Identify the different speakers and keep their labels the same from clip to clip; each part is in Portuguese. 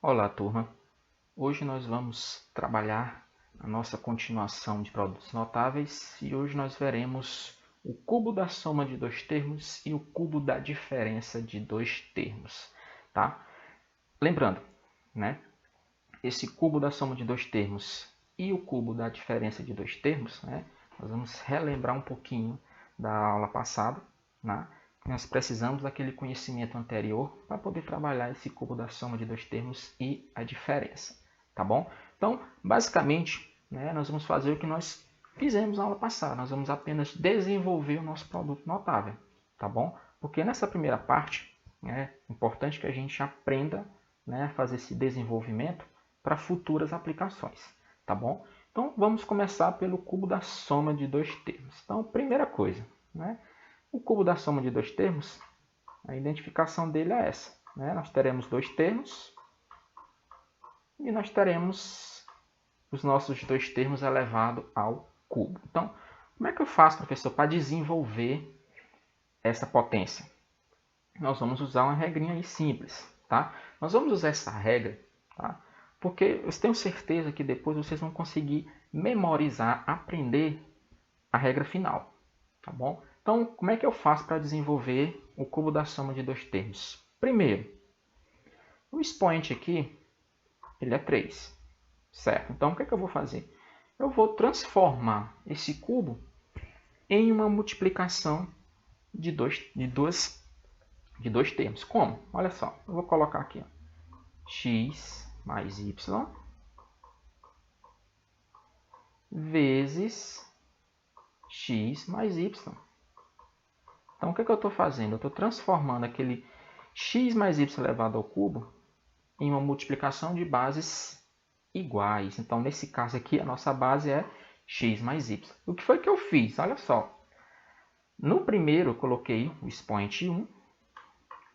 Speaker 1: Olá, turma! Hoje nós vamos trabalhar a nossa continuação de produtos notáveis e hoje nós veremos o cubo da soma de dois termos e o cubo da diferença de dois termos, tá? Lembrando, né? Esse cubo da soma de dois termos e o cubo da diferença de dois termos, né? Nós vamos relembrar um pouquinho da aula passada, né? Nós precisamos daquele conhecimento anterior para poder trabalhar esse cubo da soma de dois termos e a diferença, tá bom? Então, basicamente, né, nós vamos fazer o que nós fizemos na aula passada. Nós vamos apenas desenvolver o nosso produto notável, tá bom? Porque nessa primeira parte, é importante que a gente aprenda, né, a fazer esse desenvolvimento para futuras aplicações, tá bom? Então, vamos começar pelo cubo da soma de dois termos. Então, primeira coisa, né? O cubo da soma de dois termos, a identificação dele é essa, né? Nós teremos dois termos e nós teremos os nossos dois termos elevado ao cubo. Então, como é que eu faço, professor, para desenvolver essa potência? Nós vamos usar uma regrinha aí simples, tá? Nós vamos usar essa regra, tá? Porque eu tenho certeza que depois vocês vão conseguir memorizar, aprender a regra final, tá bom? Então, como é que eu faço para desenvolver o cubo da soma de dois termos? Primeiro, o expoente aqui, ele é 3, certo? Então, o que é que eu vou fazer? Eu vou transformar esse cubo em uma multiplicação de dois termos. Como? Olha só, eu vou colocar aqui, ó, x mais y vezes x mais y. Então, o que eu estou fazendo? Eu estou transformando aquele x mais y elevado ao cubo em uma multiplicação de bases iguais. Então, nesse caso aqui, a nossa base é x mais y. O que foi que eu fiz? Olha só. No primeiro, eu coloquei o expoente 1.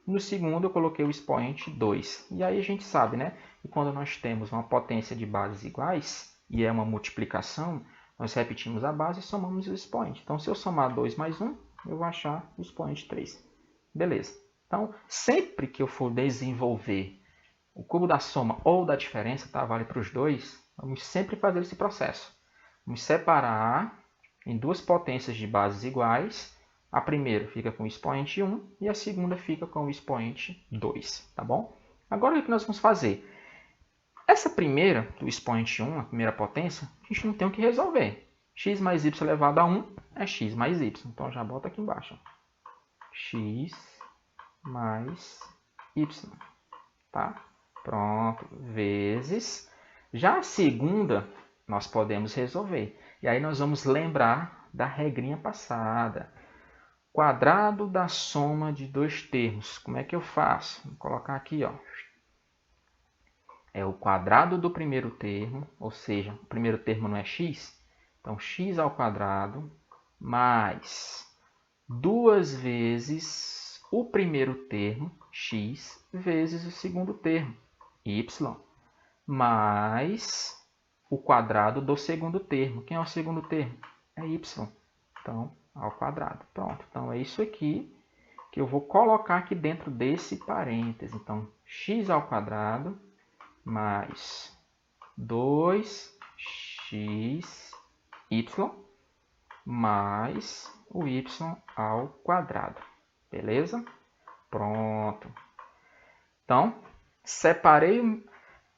Speaker 1: No segundo, eu coloquei o expoente 2. E aí a gente sabe, né? Que quando nós temos uma potência de bases iguais, e é uma multiplicação, nós repetimos a base e somamos o expoente. Então, se eu somar 2 mais 1, eu vou achar o expoente 3. Beleza. Então, sempre que eu for desenvolver o cubo da soma ou da diferença, tá? Vale para os dois, vamos sempre fazer esse processo. Vamos separar em duas potências de bases iguais. A primeira fica com o expoente 1 e a segunda fica com o expoente 2, tá bom? Agora o que nós vamos fazer? Essa primeira, do expoente 1, a primeira potência, a gente não tem o que resolver. X mais y elevado a 1 é x mais y. Então, já bota aqui embaixo. X mais y. Tá? Pronto. Vezes. Já a segunda, nós podemos resolver. E aí nós vamos lembrar da regrinha passada. Quadrado da soma de dois termos. Como é que eu faço? Vou colocar aqui, ó. É o quadrado do primeiro termo, ou seja, o primeiro termo não é x, então x ao quadrado mais 2 vezes o primeiro termo, x, vezes o segundo termo, y, mais o quadrado do segundo termo. Quem é o segundo termo? É y. Então, ao quadrado. Pronto. Então, é isso aqui que eu vou colocar aqui dentro desse parêntese. Então, x ao quadrado mais 2x y mais o y ao quadrado. Beleza? Pronto. Então, separei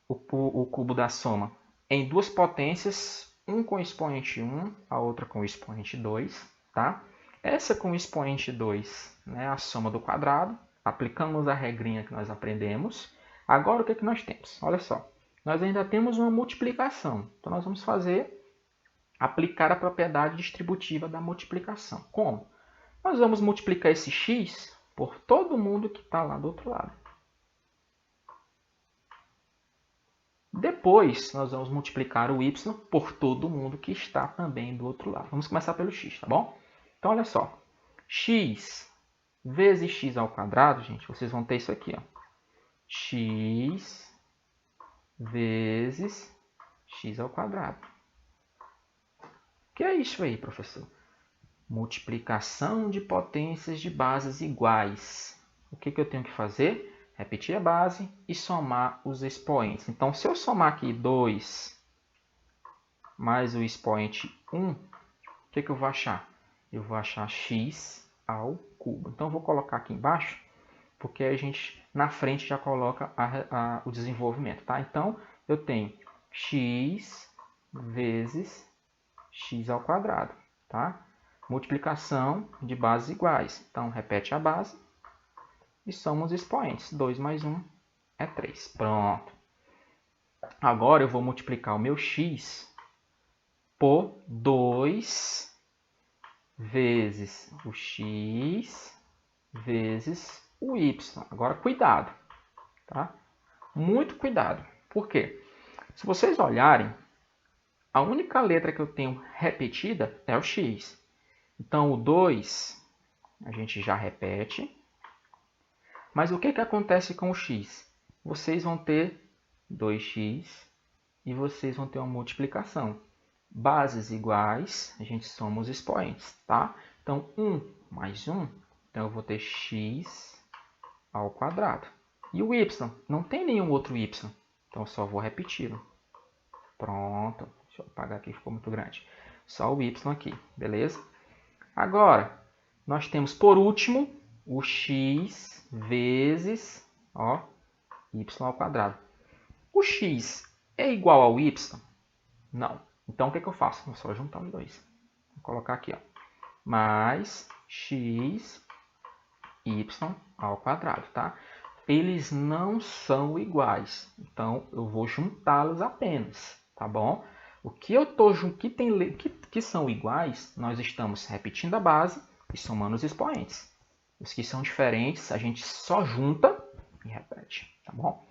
Speaker 1: o cubo da soma em duas potências, um com expoente 1, a outra com expoente 2. Tá? Essa com expoente 2, né, a soma do quadrado. Aplicamos a regrinha que nós aprendemos. Agora, o que nós temos? Olha só. Nós ainda temos uma multiplicação. Então, nós vamos aplicar a propriedade distributiva da multiplicação. Como? Nós vamos multiplicar esse x por todo mundo que está lá do outro lado. Depois, nós vamos multiplicar o y por todo mundo que está também do outro lado. Vamos começar pelo x, tá bom? Então, olha só. X vezes x ao quadrado, gente, vocês vão ter isso aqui, ó. X vezes x ao quadrado. O que é isso aí, professor? Multiplicação de potências de bases iguais. O que eu tenho que fazer? repetir a base e somar os expoentes. Então, se eu somar aqui 2 mais o expoente 1, o que eu vou achar? Eu vou achar x ao cubo. Então, eu vou colocar aqui embaixo, porque a gente na frente já coloca o desenvolvimento. Tá? Então, eu tenho x vezes x ao quadrado. Tá? Multiplicação de bases iguais. Então, repete a base e soma os expoentes. 2 mais 1 é 3. Pronto. Agora eu vou multiplicar o meu x por 2 vezes o x vezes o y. Agora, cuidado, tá? Muito cuidado. Por quê? Se vocês olharem, a única letra que eu tenho repetida é o x. Então, o 2 a gente já repete. Mas o que acontece com o x? Vocês vão ter 2x e vocês vão ter uma multiplicação. Bases iguais, a gente soma os expoentes, tá? Então, 1 mais 1, então eu vou ter x ao quadrado. E o y? Não tem nenhum outro y, então eu só vou repetir. Pronto, deixa eu apagar aqui, ficou muito grande. Só o y aqui, beleza? Agora, nós temos por último o x vezes y ao quadrado. O x é igual ao y? Não. Então, o que eu faço? Vou só juntar os dois. Vou colocar aqui, mais x, y ao quadrado, tá? Eles não são iguais. Então, eu vou juntá-los apenas, tá bom? O que eu tô que são iguais, nós estamos repetindo a base e somando os expoentes. Os que são diferentes, a gente só junta e repete, tá bom?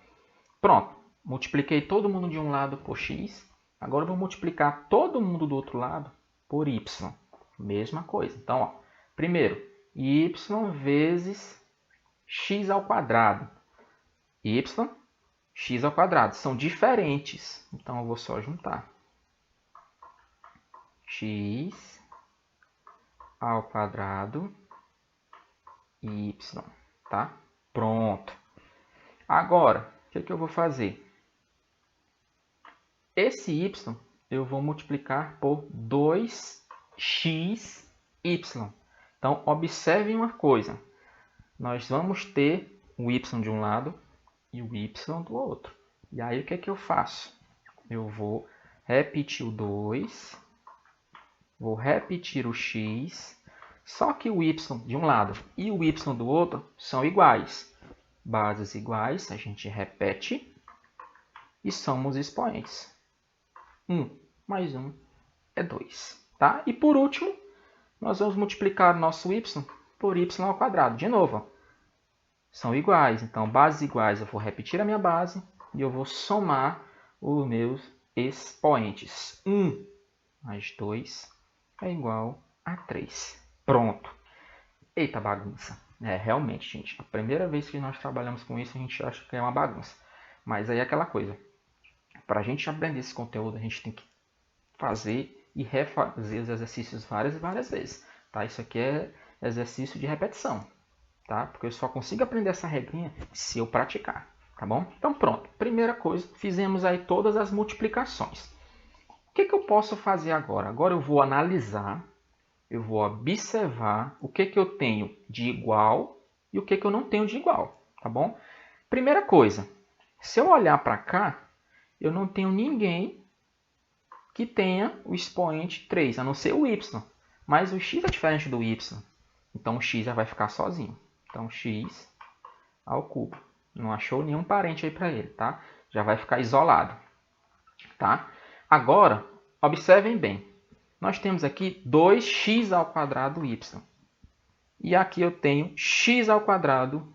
Speaker 1: Pronto. Multipliquei todo mundo de um lado por x. Agora eu vou multiplicar todo mundo do outro lado por y. Mesma coisa. Então, primeiro, y vezes x ao quadrado. Y, x ao quadrado. São diferentes. Então, eu vou só juntar. X ao quadrado y. Tá? Pronto. Agora, o que eu vou fazer? Esse y eu vou multiplicar por 2xy. Então, observem uma coisa. Nós vamos ter o y de um lado e o y do outro. E aí, o que eu faço? Eu vou repetir o 2, vou repetir o x, só que o y de um lado e o y do outro são iguais. Bases iguais, a gente repete e soma os expoentes. 1 mais 1 é 2. Tá? E por último, nós vamos multiplicar nosso y por y ao quadrado. De novo, são iguais. Então, bases iguais, eu vou repetir a minha base e eu vou somar os meus expoentes. 1 mais 2 é igual a 3. Pronto. Eita bagunça. Realmente, gente, a primeira vez que nós trabalhamos com isso, a gente acha que é uma bagunça. Mas aí é aquela coisa. Para a gente aprender esse conteúdo, a gente tem que fazer e refazer os exercícios várias e várias vezes. Tá? Isso aqui é exercício de repetição. Tá? Porque eu só consigo aprender essa regrinha se eu praticar. Tá bom? Então pronto. Primeira coisa, fizemos aí todas as multiplicações. O que eu posso fazer agora? Agora eu vou analisar, eu vou observar o que eu tenho de igual e o que eu não tenho de igual. Tá bom? Primeira coisa, se eu olhar para cá, eu não tenho ninguém que tenha o expoente 3, a não ser o y. Mas o x é diferente do y. Então o x já vai ficar sozinho. Então x ao cubo. Não achou nenhum parente aí para ele, tá? Já vai ficar isolado. Tá? Agora, observem bem. Nós temos aqui 2x ao quadrado y. E aqui eu tenho x ao quadrado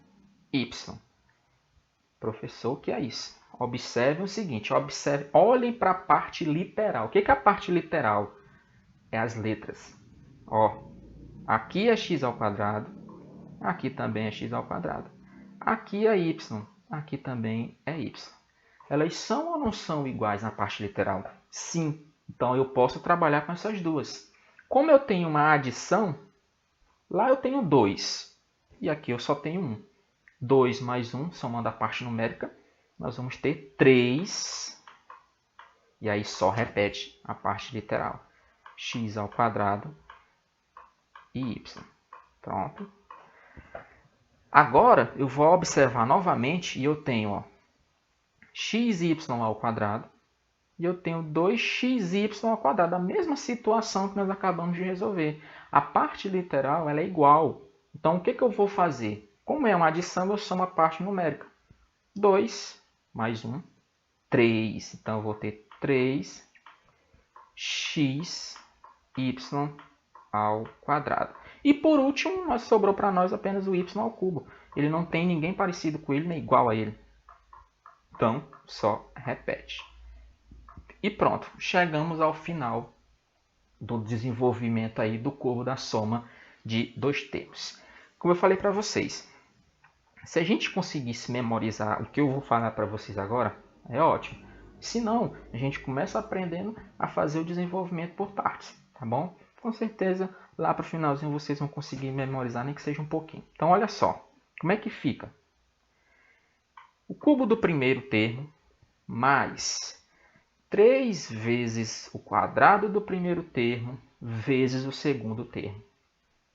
Speaker 1: y. Professor, o que é isso? Observe o seguinte, olhem para a parte literal. O que é a parte literal? É as letras. Aqui é x ao quadrado, aqui também é x ao quadrado. Aqui é y, aqui também é y. Elas são ou não são iguais na parte literal? Sim. Então eu posso trabalhar com essas duas. Como eu tenho uma adição, lá eu tenho 2 e aqui eu só tenho 1. 2 mais 1, somando a parte numérica, nós vamos ter 3. E aí só repete a parte literal. X ao quadrado e y. Pronto. Agora eu vou observar novamente e eu tenho ó, xy ao quadrado e eu tenho 2xy ao quadrado. A mesma situação que nós acabamos de resolver. A parte literal ela é igual. Então o que eu vou fazer? Como é uma adição, eu somo a parte numérica. 2 mais 1, 3. Então eu vou ter 3xy ao quadrado. E por último, sobrou para nós apenas o y ao cubo. Ele não tem ninguém parecido com ele, nem igual a ele. Então, só repete. E pronto, chegamos ao final do desenvolvimento aí do cubo da soma de dois termos. Como eu falei para vocês, se a gente conseguisse memorizar o que eu vou falar para vocês agora, é ótimo. Se não, a gente começa aprendendo a fazer o desenvolvimento por partes, tá bom? Com certeza, lá para o finalzinho vocês vão conseguir memorizar, nem que seja um pouquinho. Então, olha só, como é que fica? O cubo do primeiro termo mais 3 vezes o quadrado do primeiro termo vezes o segundo termo,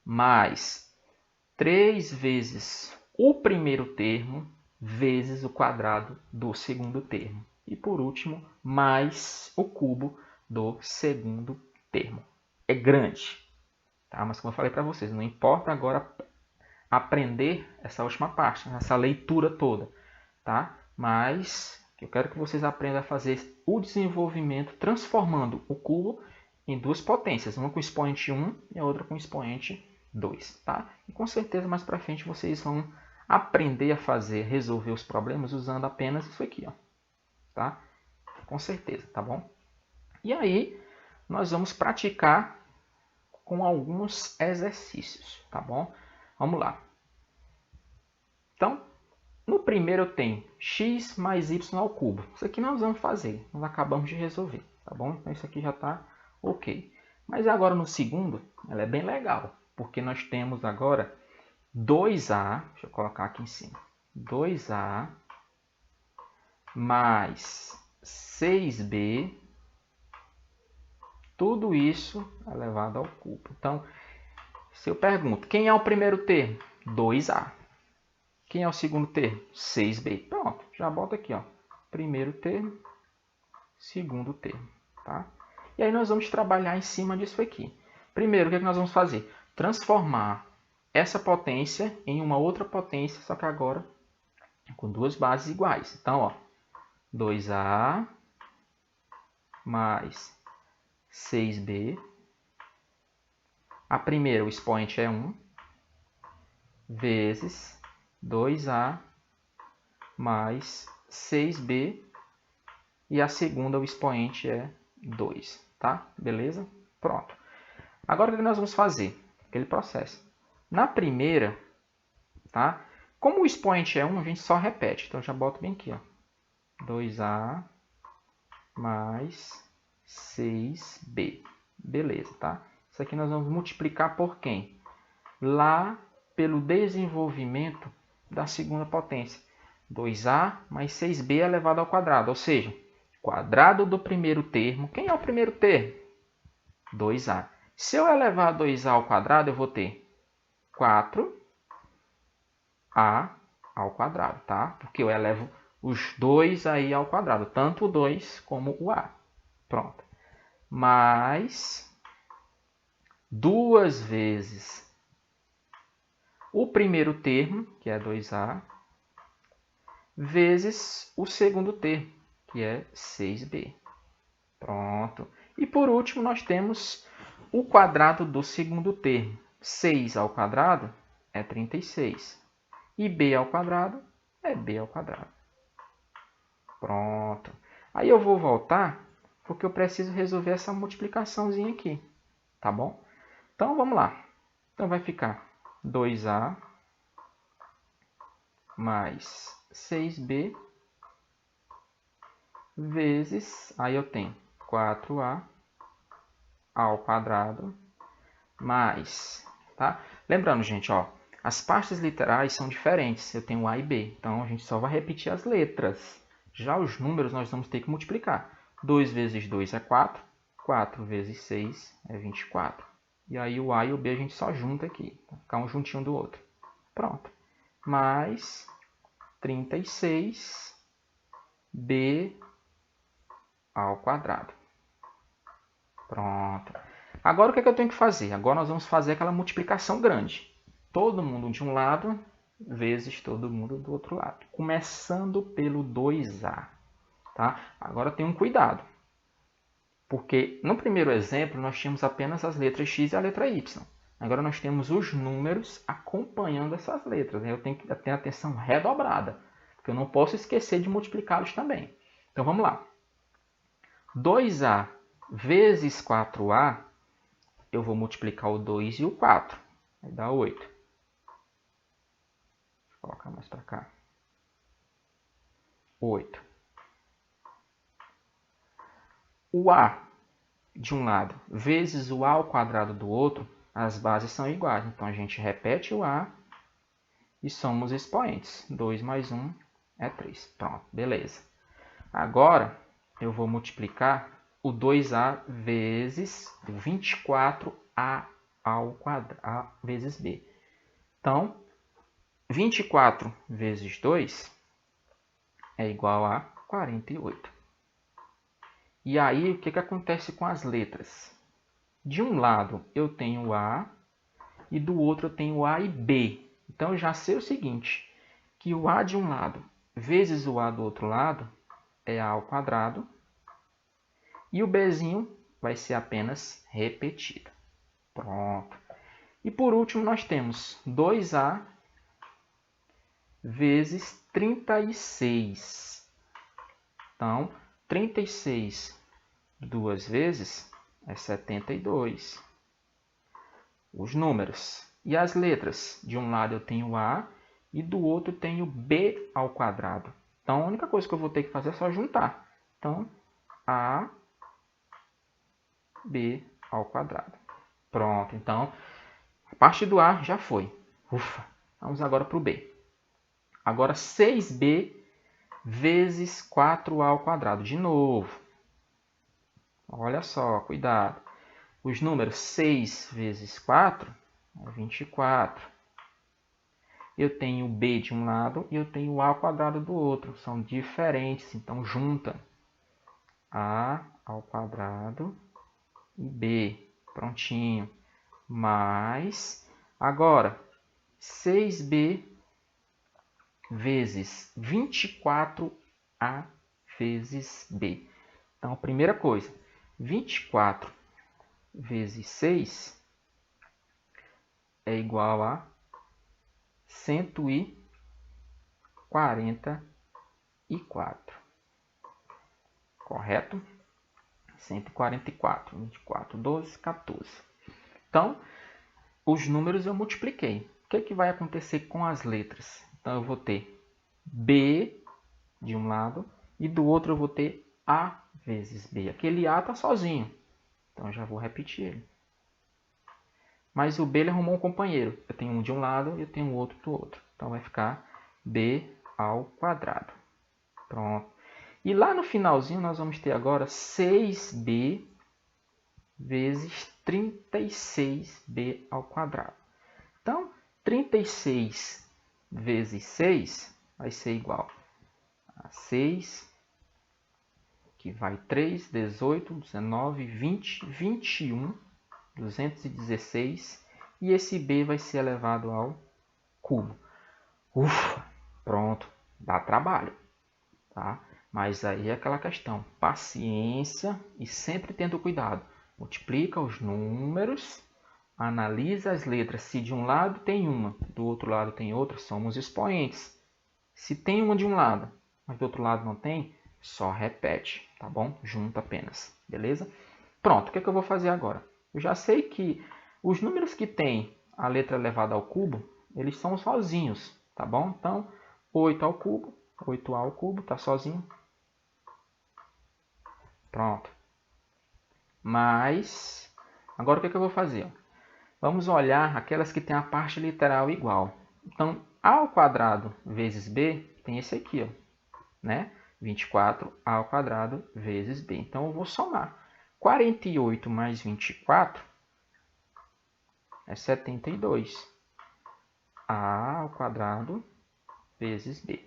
Speaker 1: mais 3 vezes o primeiro termo vezes o quadrado do segundo termo. E por último, mais o cubo do segundo termo. É grande, tá? Mas como eu falei para vocês, não importa agora aprender essa última parte, essa leitura toda, tá? Mas eu quero que vocês aprendam a fazer o desenvolvimento transformando o cubo em duas potências, uma com expoente 1 e a outra com expoente 2, tá? E com certeza mais para frente vocês vão aprender a resolver os problemas usando apenas isso aqui, ó, tá? Com certeza, tá bom? E aí nós vamos praticar com alguns exercícios, tá bom? Vamos lá. Então, no primeiro eu tenho x mais y ao cubo. Isso aqui nós vamos fazer, nós acabamos de resolver, tá bom? Então isso aqui já está ok. Mas agora no segundo, ela é bem legal, porque nós temos agora 2a, deixa eu colocar aqui em cima, 2a mais 6b, tudo isso elevado ao cubo. Então, se eu pergunto, quem é o primeiro termo? 2a. Quem é o segundo termo? 6b. Pronto, já bota aqui, ó. Primeiro termo, segundo termo, tá? E aí nós vamos trabalhar em cima disso aqui. Primeiro, o que nós vamos fazer? Transformar essa potência em uma outra potência, só que agora com duas bases iguais. Então, ó, 2a mais 6b. A primeira, o expoente é 1, vezes 2a mais 6b. E a segunda, o expoente é 2, tá? Beleza? Pronto. Agora o que nós vamos fazer? Aquele processo. Na primeira, tá? Como o expoente é 1, a gente só repete. Então, já boto bem aqui, ó. 2a mais 6b. Beleza, tá? Isso aqui nós vamos multiplicar por quem? Lá pelo desenvolvimento da segunda potência. 2a mais 6b elevado ao quadrado. Ou seja, quadrado do primeiro termo. Quem é o primeiro termo? 2a. Se eu elevar 2a ao quadrado, eu vou ter 4a ao quadrado, tá? Porque eu elevo os dois aí ao quadrado, tanto o 2 como o a. Pronto. Mais 2 vezes o primeiro termo, que é 2a, vezes o segundo termo, que é 6b. Pronto. E por último, nós temos o quadrado do segundo termo. 6 ao quadrado é 36. E b ao quadrado é b ao quadrado. Pronto. Aí eu vou voltar, porque eu preciso resolver essa multiplicaçãozinha aqui. Tá bom? Então, vamos lá. Então, vai ficar 2a mais 6b vezes, aí eu tenho 4a ao quadrado mais, tá? Lembrando, gente, ó, As partes literais são diferentes. Eu tenho A e B. Então, a gente só vai repetir as letras. Já os números, nós vamos ter que multiplicar. 2 vezes 2 é 4. 4 vezes 6 é 24. E aí, o A e o B a gente só junta aqui. Vai ficar um juntinho do outro. Pronto. Mais 36B ao quadrado. Pronto. Agora, o que é que eu tenho que fazer? Agora, nós vamos fazer aquela multiplicação grande. Todo mundo de um lado vezes todo mundo do outro lado. Começando pelo 2A. Tá? Agora, tenha um cuidado. Porque no primeiro exemplo, nós tínhamos apenas as letras X e a letra Y. Agora, nós temos os números acompanhando essas letras. Eu tenho que ter atenção redobrada. Porque eu não posso esquecer de multiplicá-los também. Então, vamos lá. 2A vezes 4A, eu vou multiplicar o 2 e o 4. Vai dar 8. Vou colocar mais para cá. 8. O A de um lado vezes o A ao quadrado do outro, as bases são iguais. Então, a gente repete o A e somos expoentes. 2 mais 1 é 3. Pronto, beleza. Agora, eu vou multiplicar o 2A vezes 24A ao quadrado vezes B. Então, 24 vezes 2 é igual a 48. E aí, o que acontece com as letras? De um lado, eu tenho A e do outro eu tenho A e B. Então, eu já sei o seguinte, que o A de um lado vezes o A do outro lado é A ao quadrado. E o Bzinho vai ser apenas repetido. Pronto. E por último, nós temos 2A vezes 36. Então, 36 duas vezes é 72. Os números. E as letras? De um lado eu tenho A e do outro eu tenho B ao quadrado. Então, a única coisa que eu vou ter que fazer é só juntar. Então, A, B ao quadrado. Pronto. Então, a parte do A já foi. Ufa. Vamos agora para o B. Agora, 6B vezes 4A ao quadrado. De novo. Olha só, cuidado. Os números 6 vezes 4 é 24. Eu tenho B de um lado e eu tenho A ao quadrado do outro. São diferentes, então junta. A ao quadrado e B. Prontinho. Mais, agora, 6B vezes 24A vezes B. Então, primeira coisa, 24 vezes 6 é igual a 144. Correto? 144. 24, 12, 14. Então, os números eu multipliquei. O que vai acontecer com as letras? Então, eu vou ter B de um lado e do outro eu vou ter A vezes B. Aquele A está sozinho. Então, eu já vou repetir ele. Mas o B ele arrumou um companheiro. Eu tenho um de um lado e eu tenho o outro do outro. Então, vai ficar B ao quadrado. Pronto. E lá no finalzinho, nós vamos ter agora 6B vezes 36B ao quadrado. Então, 36 vezes 6 vai ser igual a 6, que vai 3, 18, 19, 20, 21, 216. E esse B vai ser elevado ao cubo. Ufa, pronto, dá trabalho, tá? Mas aí é aquela questão, paciência e sempre tendo cuidado. Multiplica os números, analisa as letras. Se de um lado tem uma, do outro lado tem outra, somos expoentes. Se tem uma de um lado, mas do outro lado não tem, só repete, tá bom? Junta apenas, beleza? Pronto, o que é que eu vou fazer agora? Eu já sei que os números que tem a letra elevada ao cubo, eles são sozinhos, tá bom? Então, 8 ao cubo, 8A ao cubo, tá sozinho. Pronto. Mas, agora o que eu vou fazer? Vamos olhar aquelas que têm a parte literal igual. Então, a ao quadrado vezes b tem esse aqui, ó, né? 24a ao quadrado vezes b. Então, eu vou somar. 48 mais 24 é 72. A ao quadrado vezes b.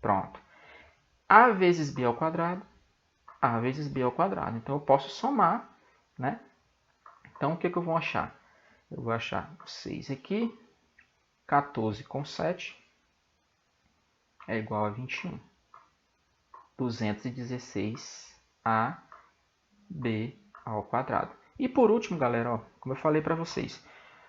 Speaker 1: Pronto. A vezes b ao quadrado, a vezes b ao quadrado. Então, eu posso somar, né? Então, o que eu vou achar? Eu vou achar 6 aqui, 14 com 7 é igual a 21. 216ab ao quadrado. E por último, galera, ó, como eu falei para vocês,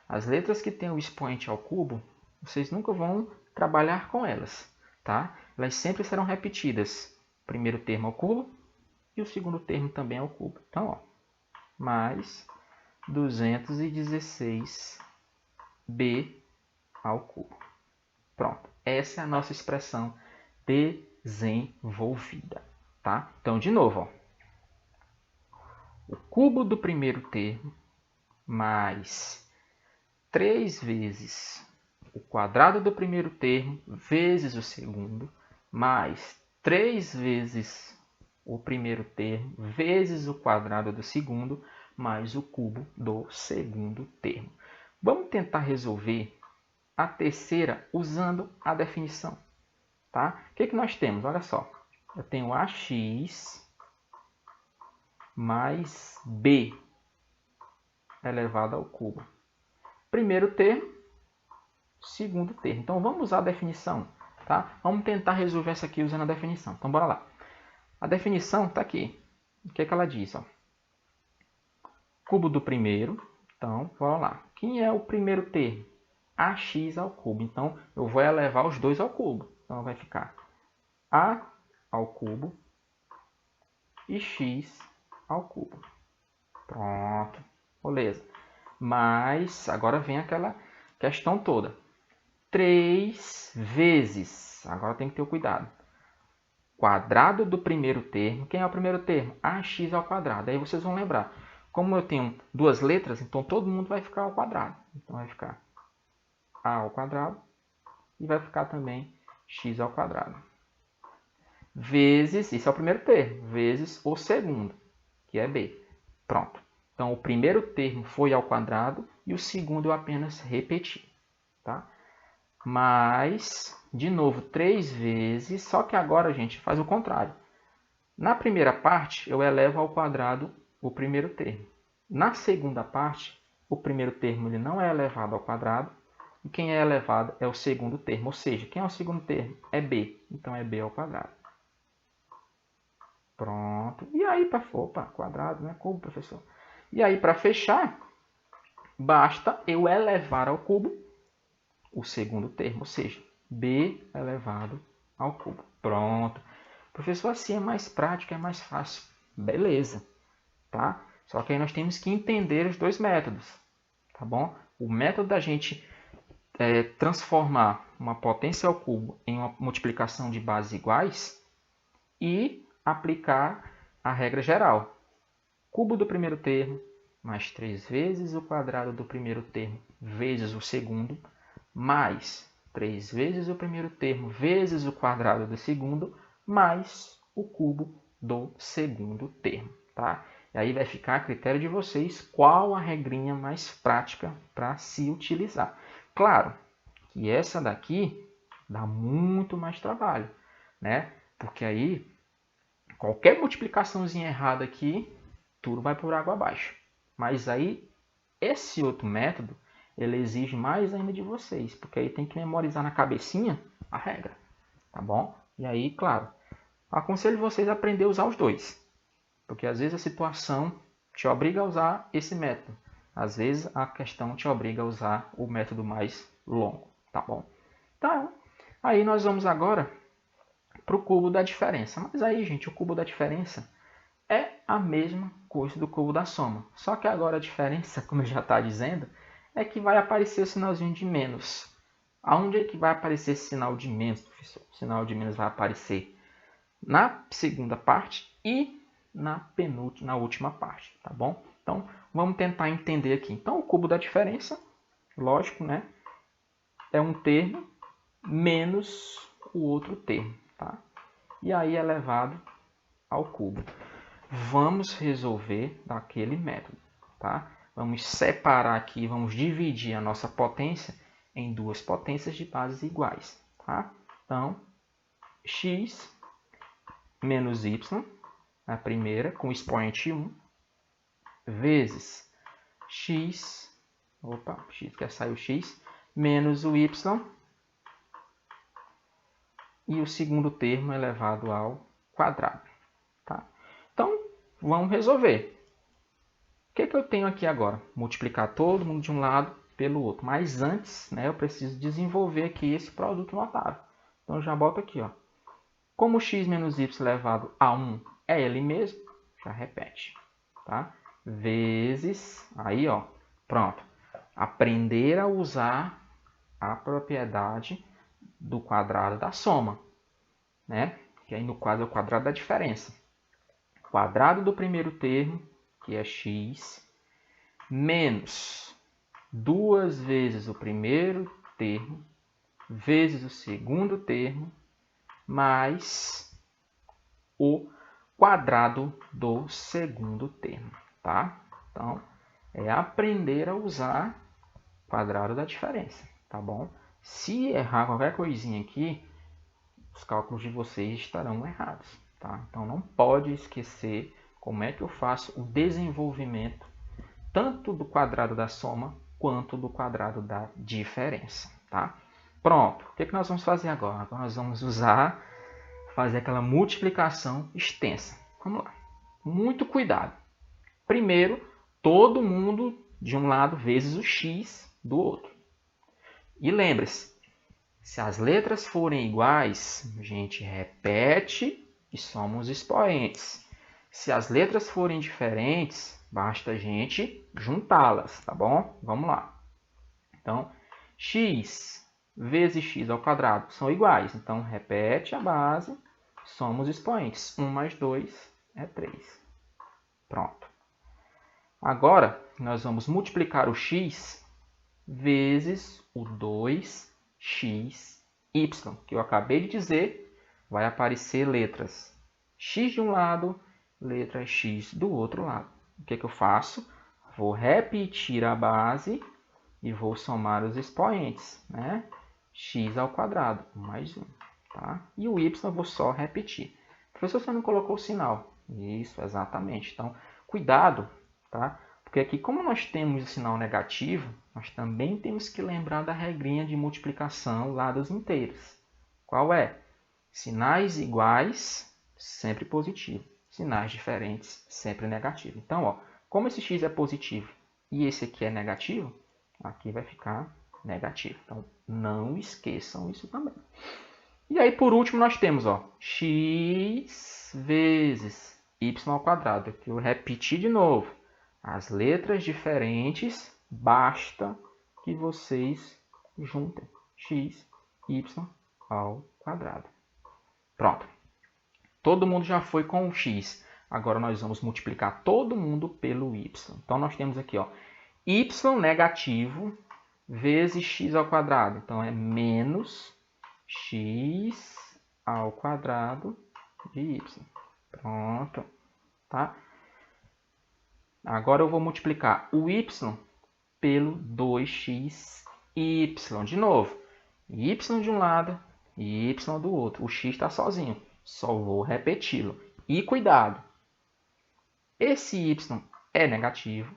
Speaker 1: as letras que têm o expoente ao cubo, vocês nunca vão trabalhar com elas, tá? Elas sempre serão repetidas. O primeiro termo ao cubo e o segundo termo também ao cubo. Então, ó, mais 216b ao cubo. Pronto. Essa é a nossa expressão desenvolvida, tá? Então, de novo, ó, o cubo do primeiro termo mais 3 vezes o quadrado do primeiro termo vezes o segundo, mais 3 vezes o primeiro termo vezes o quadrado do segundo, mais o cubo do segundo termo. Vamos tentar resolver a terceira usando a definição. Tá? O que nós temos? Olha só. Eu tenho ax mais b elevado ao cubo. Primeiro termo, segundo termo. Então, vamos usar a definição. Tá? Vamos tentar resolver essa aqui usando a definição. Então, bora lá. A definição está aqui. O que ela diz? Ó? Cubo do primeiro. Então, bora lá. Quem é o primeiro termo? Ax ao cubo. Então, eu vou elevar os dois ao cubo. Então, vai ficar a ao cubo e x ao cubo. Pronto. Beleza. Mas, agora vem aquela questão toda. 3 vezes, agora tem que ter o cuidado, quadrado do primeiro termo. Quem é o primeiro termo? Ax ao quadrado. Aí vocês vão lembrar. Como eu tenho duas letras, então todo mundo vai ficar ao quadrado. Então, vai ficar a ao quadrado e vai ficar também x ao quadrado. Vezes, isso é o primeiro termo, vezes o segundo, que é b. Pronto. Então, o primeiro termo foi ao quadrado e o segundo eu apenas repeti. Tá? Mais, de novo, 3 vezes, só que agora, gente, faz o contrário. Na primeira parte, eu elevo ao quadrado o primeiro termo. Na segunda parte, o primeiro termo ele não é elevado ao quadrado, e quem é elevado é o segundo termo. Ou seja, quem é o segundo termo? É b. Então, é b ao quadrado. Pronto. E aí, para quadrado, né? Cubo, professor. E aí, para fechar, basta eu elevar ao cubo o segundo termo, ou seja, b elevado ao cubo. Pronto. Professor, assim é mais prático, é mais fácil. Beleza. Tá? Só que aí nós temos que entender os dois métodos. Tá bom? O método da gente transformar uma potência ao cubo em uma multiplicação de bases iguais e aplicar a regra geral. Cubo do primeiro termo mais 3 vezes o quadrado do primeiro termo vezes o segundo, mais 3 vezes o primeiro termo vezes o quadrado do segundo, mais o cubo do segundo termo. Tá? E aí vai ficar a critério de vocês qual a regrinha mais prática para se utilizar. Claro que essa daqui dá muito mais trabalho, né? Porque aí qualquer multiplicaçãozinha errada aqui, tudo vai por água abaixo. Mas aí, esse outro método, ele exige mais ainda de vocês, porque aí tem que memorizar na cabecinha a regra, tá bom? E aí, claro, aconselho vocês a aprender a usar os dois, porque às vezes a situação te obriga a usar esse método, às vezes a questão te obriga a usar o método mais longo, tá bom? Então, aí nós vamos agora para o cubo da diferença. Mas aí, gente, o cubo da diferença é a mesma coisa do cubo da soma. Só que agora a diferença, como eu já está dizendo, é que vai aparecer o sinalzinho de menos. Aonde é que vai aparecer esse sinal de menos, professor? O sinal de menos vai aparecer na segunda parte e na última parte, tá bom? Então, vamos tentar entender aqui. Então, o cubo da diferença, lógico, né? É um termo menos o outro termo, tá? E aí é elevado ao cubo. Vamos resolver daquele método, tá? Vamos separar aqui, vamos dividir a nossa potência em duas potências de bases iguais, tá? Então, x menos y, a primeira, com expoente 1, vezes x, quer sair o x, menos o y, e o segundo termo elevado ao quadrado. Tá? Então, vamos resolver. O que eu tenho aqui agora? Multiplicar todo mundo de um lado pelo outro. Mas antes, né, eu preciso desenvolver aqui esse produto notável. Então, eu já boto aqui. Ó. Como x menos y elevado a 1 é ele mesmo, já repete. Tá? Vezes, aí ó, pronto. Aprender a usar a propriedade do quadrado da soma, né? Que aí no caso é o quadrado da diferença. Quadrado do primeiro termo, que é x, menos 2 vezes o primeiro termo, vezes o segundo termo, mais o quadrado do segundo termo, tá? Então, é aprender a usar o quadrado da diferença, tá bom? Se errar qualquer coisinha aqui, os cálculos de vocês estarão errados, tá? Então, não pode esquecer como é que eu faço o desenvolvimento tanto do quadrado da soma quanto do quadrado da diferença, tá? Pronto. O que nós vamos fazer agora? Agora nós vamos fazer aquela multiplicação extensa. Vamos lá. Muito cuidado. Primeiro, todo mundo de um lado vezes o x do outro. E lembre-se, se as letras forem iguais, a gente repete e soma os expoentes. Se as letras forem diferentes, basta a gente juntá-las, tá bom? Vamos lá. Então, x vezes x ao quadrado são iguais. Então, repete a base, soma os expoentes. 1 mais 2 é 3. Pronto. Agora, nós vamos multiplicar o x vezes o 2xy, que eu acabei de dizer, vai aparecer letras x de um lado, letra x do outro lado. O que eu faço? Vou repetir a base e vou somar os expoentes, né? X ao quadrado, mais 1. Tá? E o y eu vou só repetir. Professor, você não colocou o sinal. Isso, exatamente. Então, cuidado, tá? Porque aqui, como nós temos o sinal negativo, nós também temos que lembrar da regrinha de multiplicação lados inteiros. Qual é? Sinais iguais, sempre positivo. Sinais diferentes, sempre negativo. Então, ó, como esse x é positivo e esse aqui é negativo, aqui vai ficar negativo. Então, não esqueçam isso também. E aí, por último, nós temos ó, x vezes y ao quadrado, que eu repeti de novo. As letras diferentes, basta que vocês juntem x, y ao quadrado. Pronto. Todo mundo já foi com o x. Agora nós vamos multiplicar todo mundo pelo y. Então, nós temos aqui ó, y negativo vezes x ao quadrado. Então, é menos x ao quadrado de y. Pronto. Tá? Agora eu vou multiplicar o y pelo 2xy. De novo, y de um lado e y do outro. O x está sozinho. Só vou repeti-lo. E cuidado, esse y é negativo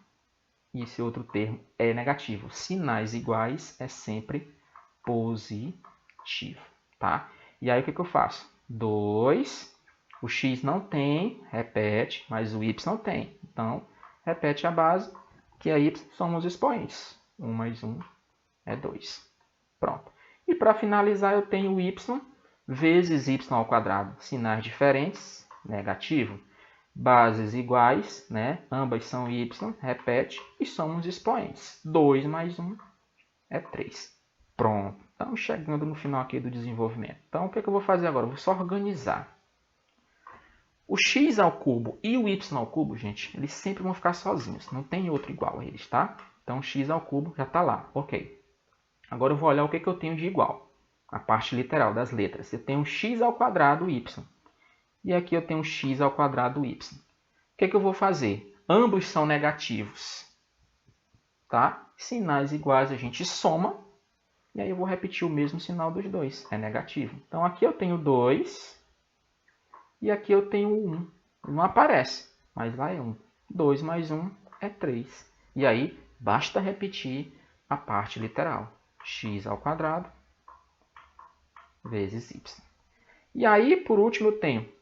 Speaker 1: e esse outro termo é negativo. Sinais iguais é sempre positivo. Tá? E aí o que eu faço? 2, o x não tem, repete, mas o y tem. Então, repete a base, que aí são os expoentes. 1 mais 1 é 2. Pronto. E para finalizar, eu tenho y vezes y ao quadrado. Sinais diferentes, negativo. Bases iguais, né? Ambas são y, repete, e somos expoentes. 2 mais 1 é 3. Pronto. Estamos chegando no final aqui do desenvolvimento. Então, o que eu vou fazer agora? Eu vou só organizar. O x ao cubo e o y ao cubo, gente, eles sempre vão ficar sozinhos. Não tem outro igual a eles, tá? Então, x ao cubo já está lá. Ok. Agora eu vou olhar o que eu tenho de igual. A parte literal das letras. Eu tenho x ao quadrado y. E aqui eu tenho x ao quadrado y. O que eu vou fazer? Ambos são negativos. Tá? Sinais iguais a gente soma. E aí eu vou repetir o mesmo sinal dos dois. É negativo. Então aqui eu tenho 2. E aqui eu tenho 1. Não aparece, mas lá é 1. 2 mais 1 é 3. E aí basta repetir a parte literal. X ao quadrado vezes y. E aí, por último, eu tenho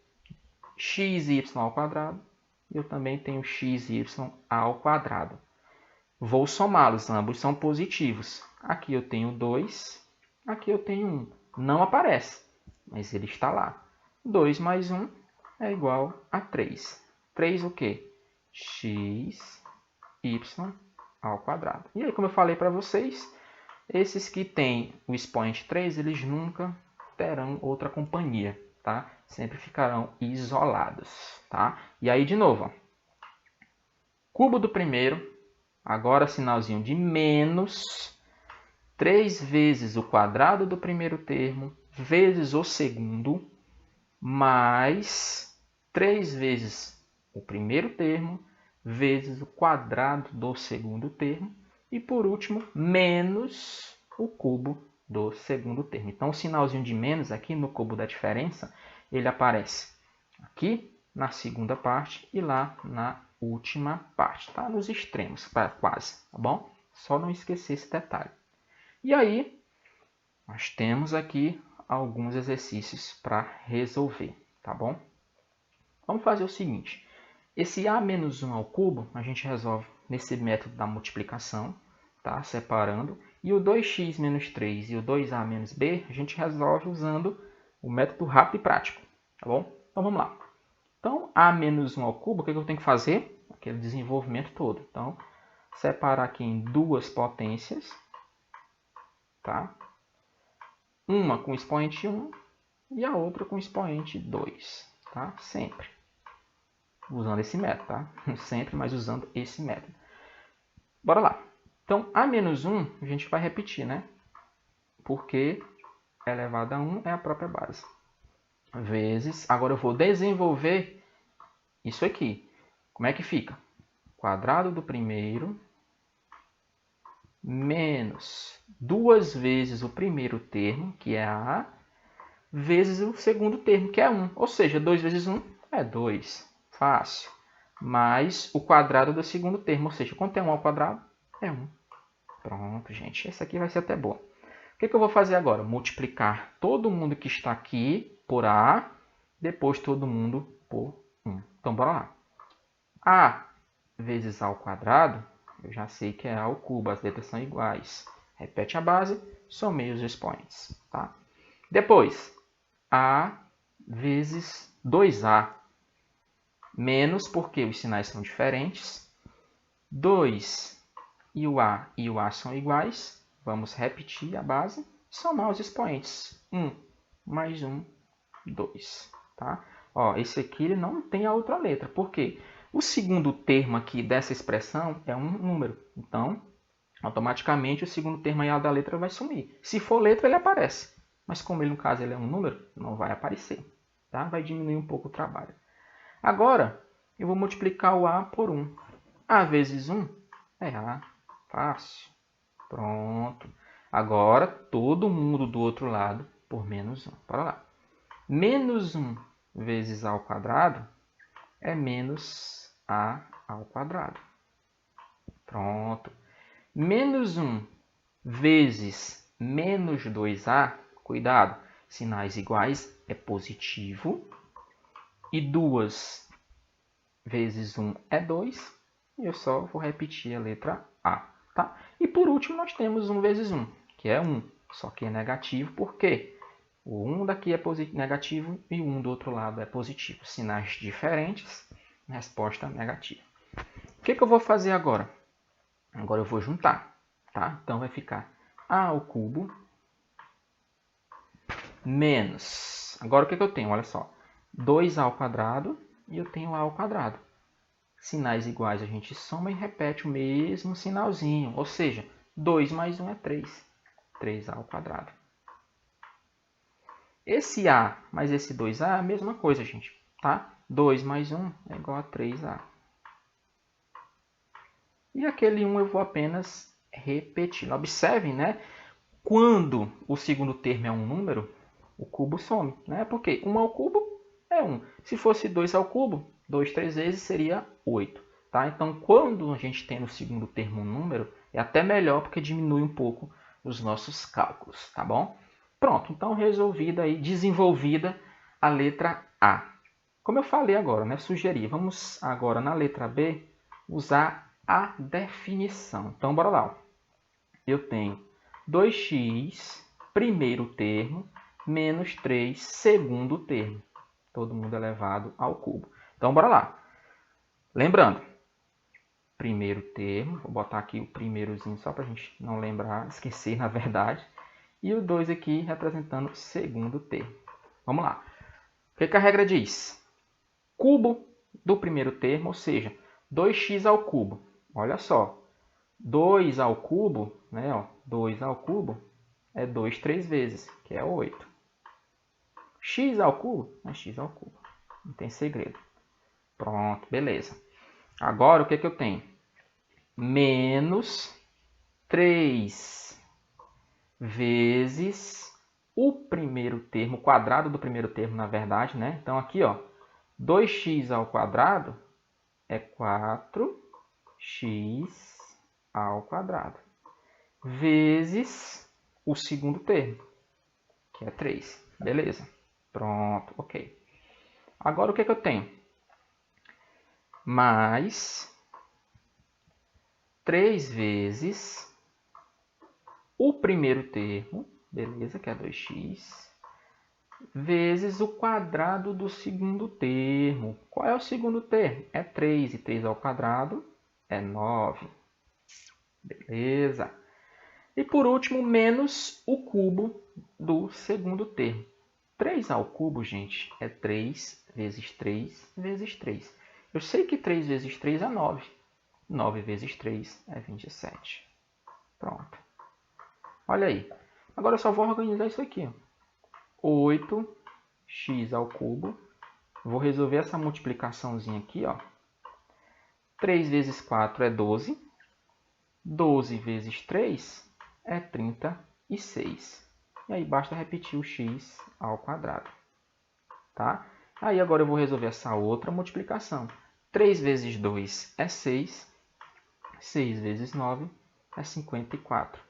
Speaker 1: xy ao quadrado. E eu também tenho xy ao quadrado. Vou somá-los, ambos são positivos. Aqui eu tenho 2, aqui eu tenho 1. Não aparece, mas ele está lá. 2 mais 1 é igual a 3. 3 o quê? X, y ao quadrado. E aí, como eu falei para vocês, esses que têm o expoente 3, eles nunca terão outra companhia, tá? Sempre ficarão isolados, tá? E aí, de novo, ó. Cubo do primeiro, agora sinalzinho de menos, 3 vezes o quadrado do primeiro termo, vezes o segundo, mais 3 vezes o primeiro termo, vezes o quadrado do segundo termo, e por último, menos o cubo do segundo termo. Então, o sinalzinho de menos aqui no cubo da diferença, ele aparece aqui na segunda parte e lá na última parte, tá? Nos extremos, quase, tá bom? Só não esquecer esse detalhe. E aí, nós temos aqui alguns exercícios para resolver, tá bom? Vamos fazer o seguinte. Esse a menos 1 ao cubo, a gente resolve nesse método da multiplicação, tá? Separando. E o 2x menos 3 e o 2a menos b, a gente resolve usando o método rápido e prático, tá bom? Então, vamos lá. Então, a menos 1 ao cubo, o que eu tenho que fazer? Aquele desenvolvimento todo. Então, separar aqui em duas potências, tá? Uma com expoente 1 e a outra com expoente 2, tá? Sempre usando esse método, tá? Sempre, mas usando esse método. Bora lá. Então, a menos 1 a gente vai repetir, né? Porque elevado a 1 é a própria base. Vezes, agora eu vou desenvolver isso aqui. Como é que fica? Quadrado do primeiro menos 2 vezes o primeiro termo, que é a, vezes o segundo termo, que é 1. Ou seja, 2 vezes 1 é 2. Fácil. Mais o quadrado do segundo termo. Ou seja, quanto é 1 ao quadrado? É 1. Pronto, gente. Esse aqui vai ser até bom. O que eu vou fazer agora? Multiplicar todo mundo que está aqui por A, depois todo mundo por 1. Então, bora lá. A vezes A ao quadrado, eu já sei que é A ao cubo, as letras são iguais. Repete a base, somei os expoentes. Tá? Depois, A vezes 2A, menos, porque os sinais são diferentes. 2 e o A são iguais. Vamos repetir a base, somar os expoentes. 1 mais 1, 2. Tá? Ó, esse aqui ele não tem a outra letra. Por quê? O segundo termo aqui dessa expressão é um número. Então, automaticamente o segundo termo aí da letra vai sumir. Se for letra, ele aparece. Mas como ele, no caso ele é um número, não vai aparecer. Tá? Vai diminuir um pouco o trabalho. Agora, eu vou multiplicar o A por 1. A vezes 1 é A. Fácil. Pronto. Agora, todo mundo do outro lado por menos 1. Bora lá. Menos 1 vezes A ao quadrado é menos A ao quadrado. Pronto. Menos 1 vezes menos 2A, cuidado, sinais iguais é positivo. E 2 vezes 1 é 2. E eu só vou repetir a letra A. Tá? E por último, nós temos 1 vezes 1, que é 1. Só que é negativo, por quê? O 1 daqui é negativo e o 1 do outro lado é positivo. Sinais diferentes, resposta negativa. O que eu vou fazer agora? Agora eu vou juntar. Tá? Então vai ficar A ao cubo menos... Agora o que eu tenho? Olha só. 2A ao quadrado e eu tenho a ao quadrado. Sinais iguais a gente soma e repete o mesmo sinalzinho, ou seja, 2 mais 1 é 3, 3a ao quadrado. Esse a mais esse 2a é a mesma coisa, gente, tá? 2 mais 1 é igual a 3a. E aquele 1 eu vou apenas repetir. Observem, né? Quando o segundo termo é um número, o cubo some, né? Porque 1 ao cubo é 1. Se fosse 2 ao cubo, 2 3 vezes seria 8. Tá? Então, quando a gente tem no segundo termo um número, é até melhor porque diminui um pouco os nossos cálculos, tá bom? Pronto, então resolvida aí, desenvolvida a letra A. Como eu falei agora, né? Sugeri, vamos agora na letra B usar a definição. Então, bora lá. Eu tenho 2x, primeiro termo, menos 3, segundo termo. Todo mundo elevado ao cubo. Então, bora lá. Lembrando, primeiro termo, vou botar aqui o primeirozinho só para a gente não lembrar, esquecer na verdade. E o 2 aqui representando o segundo termo. Vamos lá. O que a regra diz? Cubo do primeiro termo, ou seja, 2x ao cubo. Olha só, 2 ao cubo, né, ó, 2 ao cubo é 2 3 vezes, que é 8. X ao cubo é x ao cubo. Não tem segredo. Pronto, beleza. Agora, o que eu tenho? Menos 3 vezes o primeiro termo, o quadrado do primeiro termo, na verdade, né? Então, aqui, ó, 2x ao quadrado é 4x ao quadrado. Vezes o segundo termo, que é 3. Beleza. Pronto, ok. Agora, o que eu tenho? Mais 3 vezes o primeiro termo, beleza, que é 2x, vezes o quadrado do segundo termo. Qual é o segundo termo? É 3, e 3 ao quadrado é 9. Beleza. E por último, menos o cubo do segundo termo. 3 ao cubo, gente, é 3 vezes 3 vezes 3. Eu sei que 3 vezes 3 é 9. 9 vezes 3 é 27. Pronto. Olha aí. Agora eu só vou organizar isso aqui. 8x ao cubo. Vou resolver essa multiplicaçãozinha aqui, ó. 3 vezes 4 é 12. 12 vezes 3 é 36. E aí basta repetir o x ao quadrado. Tá? Aí agora eu vou resolver essa outra multiplicação. 3 vezes 2 é 6. 6 vezes 9 é 54.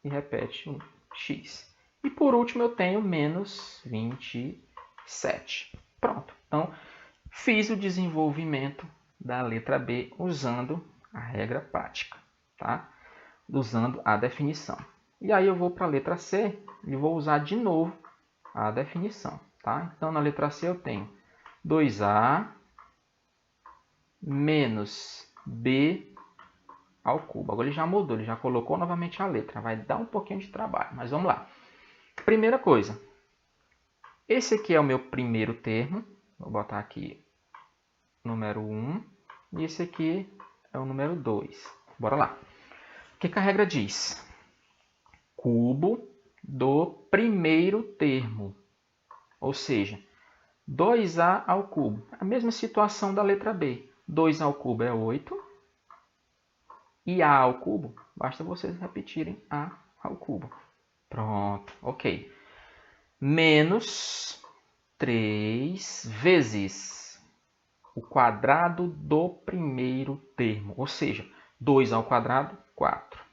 Speaker 1: E repete um x. E por último eu tenho menos 27. Pronto. Então, fiz o desenvolvimento da letra B usando a regra prática, tá? Usando a definição. E aí eu vou para a letra C e vou usar de novo a definição, tá? Então, na letra C eu tenho 2a menos b ao cubo. Agora ele já mudou, ele já colocou novamente a letra. Vai dar um pouquinho de trabalho, mas vamos lá. Primeira coisa, esse aqui é o meu primeiro termo. Vou botar aqui número 1. E esse aqui é o número 2. Bora lá. O que a regra diz? Cubo do primeiro termo. Ou seja, 2a ao cubo. A mesma situação da letra B. 2 ao cubo é 8. E a ao cubo, basta vocês repetirem a ao cubo. Pronto, ok. Menos 3 vezes o quadrado do primeiro termo. Ou seja, 2 ao quadrado, 4.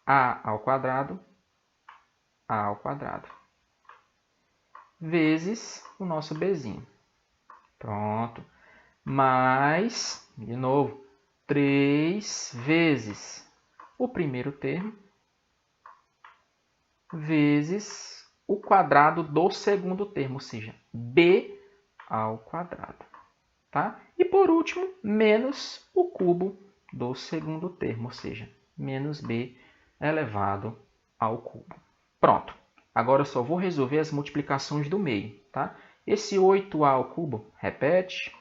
Speaker 1: A ao quadrado, vezes o nosso bzinho. Pronto. Mais, de novo, 3 vezes o primeiro termo, vezes o quadrado do segundo termo, ou seja, b ao quadrado. Tá? E por último, menos o cubo do segundo termo, ou seja, menos b elevado ao cubo. Pronto. Agora eu só vou resolver as multiplicações do meio. Tá? Esse 8a ao cubo, repete,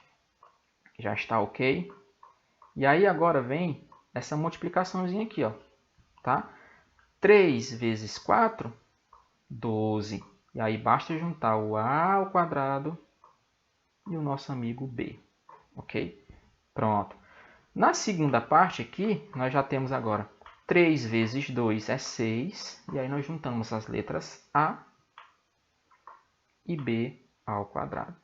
Speaker 1: já está ok. E aí agora vem essa multiplicaçãozinha aqui, ó, tá? 3 vezes 4, 12. E aí basta juntar o a ao quadrado e o nosso amigo b, ok? Pronto. Na segunda parte aqui, nós já temos agora 3 vezes 2 é 6. E aí nós juntamos as letras a e b ao quadrado.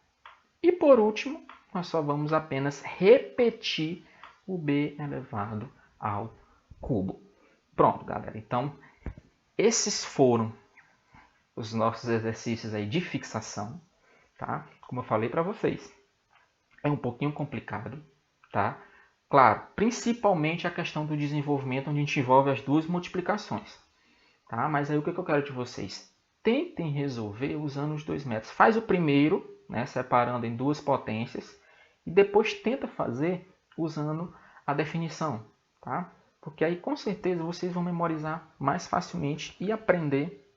Speaker 1: E por último, nós só vamos apenas repetir o b elevado ao cubo. Pronto, galera. Então, esses foram os nossos exercícios aí de fixação, tá? Como eu falei para vocês, é um pouquinho complicado, tá? Claro, principalmente a questão do desenvolvimento, onde a gente envolve as duas multiplicações, tá? Mas aí o que eu quero de vocês? Tentem resolver usando os 2 métodos. Faz o primeiro, né, separando em duas potências, e depois tenta fazer usando a definição, tá? Porque aí com certeza vocês vão memorizar mais facilmente e aprender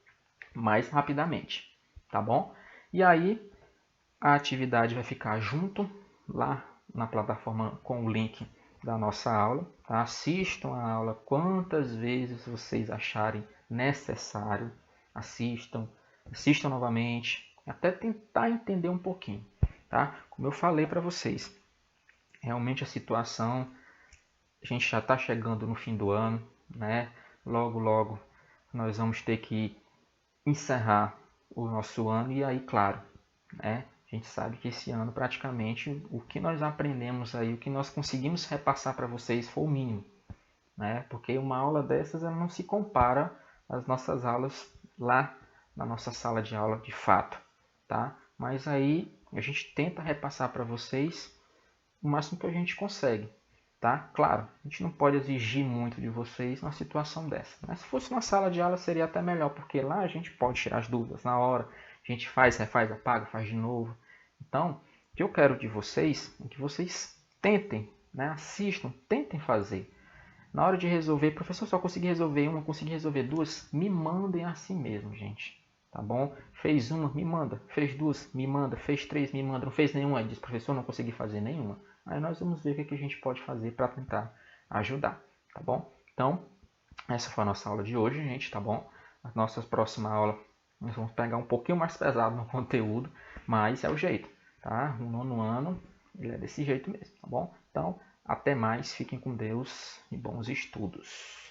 Speaker 1: mais rapidamente, tá bom? E aí a atividade vai ficar junto lá na plataforma com o link da nossa aula, tá? Assistam a aula quantas vezes vocês acharem necessário, assistam novamente, até tentar entender um pouquinho, tá? Como eu falei para vocês, realmente a situação, a gente já está chegando no fim do ano, né? Logo, logo nós vamos ter que encerrar o nosso ano e aí, claro, né? A gente sabe que esse ano praticamente o que nós aprendemos aí, o que nós conseguimos repassar para vocês foi o mínimo, né? Porque uma aula dessas ela não se compara às nossas aulas lá na nossa sala de aula de fato, tá? Mas aí a gente tenta repassar para vocês o máximo que a gente consegue, tá? Claro, a gente não pode exigir muito de vocês numa situação dessa. Mas se fosse na sala de aula seria até melhor, porque lá a gente pode tirar as dúvidas na hora, a gente faz, refaz, apaga, faz de novo. Então, o que eu quero de vocês é que vocês tentem, né? Assistam, tentem fazer. Na hora de resolver, professor, só consegui resolver uma, consegui resolver duas, me mandem assim mesmo, gente. Tá bom? Fez uma, me manda. Fez duas, me manda. Fez três, me manda. Não fez nenhuma, diz, professor, não consegui fazer nenhuma. Aí nós vamos ver o que a gente pode fazer para tentar ajudar, tá bom? Então, essa foi a nossa aula de hoje, gente, tá bom? A nossa próxima aula, nós vamos pegar um pouquinho mais pesado no conteúdo, mas é o jeito, tá? O nono ano, ele é desse jeito mesmo, tá bom? Então, até mais, fiquem com Deus e bons estudos.